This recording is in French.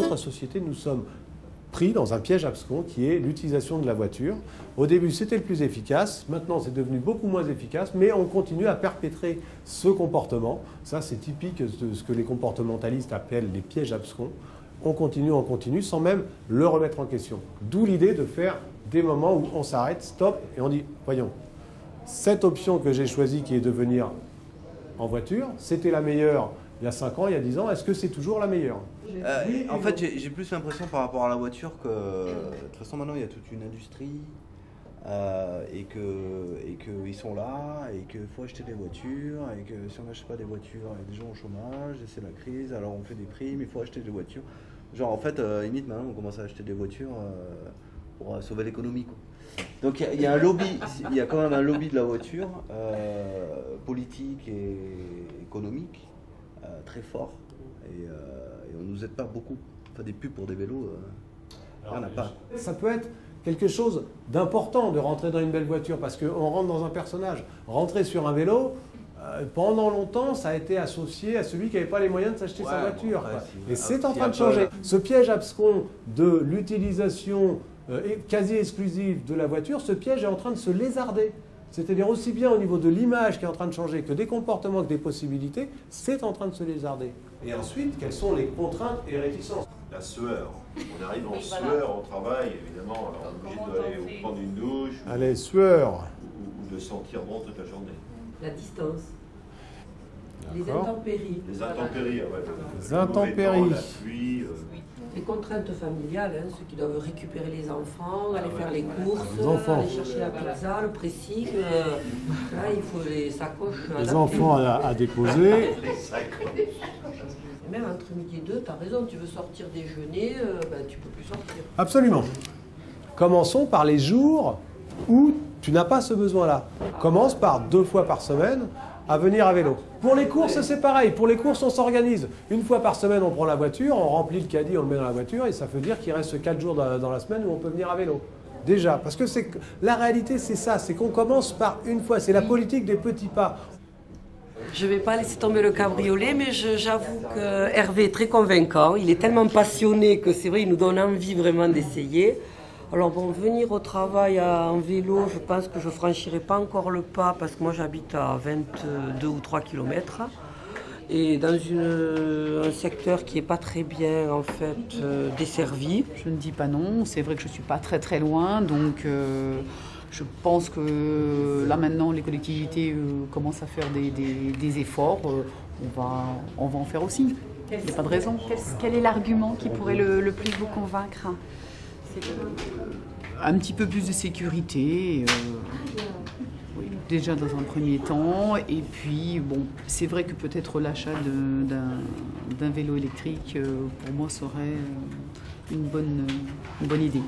notre société, nous sommes pris dans un piège abscon qui est l'utilisation de la voiture. Au début, c'était le plus efficace. Maintenant, c'est devenu beaucoup moins efficace, mais on continue à perpétrer ce comportement. Ça, c'est typique de ce que les comportementalistes appellent les pièges abscons. On continue, sans même le remettre en question. D'où l'idée de faire des moments où on s'arrête, stop, et on dit, voyons, cette option que j'ai choisie qui est de venir en voiture, c'était la meilleure il y a 5 ans, il y a 10 ans, est-ce que c'est toujours la meilleure? En fait, j'ai plus l'impression par rapport à la voiture que, de toute façon, maintenant, il y a toute une industrie et qu'ils sont là et qu'il faut acheter des voitures et que si on n'achète pas des voitures, il y a des gens au chômage et c'est la crise, alors on fait des primes, il faut acheter des voitures. Genre, en fait, limite, maintenant, on commence à acheter des voitures pour sauver l'économie, quoi. Donc, il y a un lobby, il y a quand même un lobby de la voiture, politique et économique, très fort. Et on ne nous aide pas beaucoup. Enfin, des pubs pour des vélos, il n'y en a pas. Ça peut être quelque chose d'important de rentrer dans une belle voiture parce qu'on rentre dans un personnage. Rentrer sur un vélo, pendant longtemps, ça a été associé à celui qui n'avait pas les moyens de s'acheter sa voiture. Après, et c'est en train de changer. Ce piège abscon de l'utilisation quasi exclusive de la voiture, ce piège est en train de se lézarder. C'est-à-dire aussi bien au niveau de l'image qui est en train de changer que des comportements, que des possibilités, c'est en train de se lézarder. Et ensuite, quelles sont les contraintes et réticences? La sueur. On arrive en sueur au travail, évidemment, alors on est obligé d'aller prendre une douche. Allez, sueur. Ou de sentir bon toute la journée. La distance. Les intempéries. Les intempéries, ouais. Les intempéries. La pluie. Les contraintes familiales, hein, ceux qui doivent récupérer les enfants, aller faire les courses, aller chercher la pizza, le pressing. Là, il faut les sacoches. Les enfants à déposer. Même entre midi et 2, tu as raison, tu veux sortir déjeuner, tu peux plus sortir. Absolument. Commençons par les jours où tu n'as pas ce besoin-là. Commence par 2 fois par semaine à venir à vélo. Pour les courses, c'est pareil. Pour les courses, on s'organise. 1 fois par semaine, on prend la voiture, on remplit le caddie, on le met dans la voiture, et ça veut dire qu'il reste 4 jours dans la semaine où on peut venir à vélo. Déjà, parce que la réalité, c'est ça, c'est qu'on commence par 1 fois. C'est la politique des petits pas. Je ne vais pas laisser tomber le cabriolet, mais j'avoue que Hervé est très convaincant. Il est tellement passionné que c'est vrai, il nous donne envie vraiment d'essayer. Alors bon, venir au travail en vélo, je pense que je ne franchirai pas encore le pas parce que moi j'habite à 22 ou 3 km et dans un secteur qui n'est pas très bien en fait desservi. Je ne dis pas non, c'est vrai que je ne suis pas très loin, donc je pense que là maintenant les collectivités commencent à faire des efforts, on va en faire aussi, il n'y a pas de raison. Quel est l'argument qui pourrait le plus vous convaincre? Un petit peu plus de sécurité, oui, déjà dans un premier temps, et puis bon, c'est vrai que peut-être l'achat d'un vélo électrique pour moi serait une bonne idée.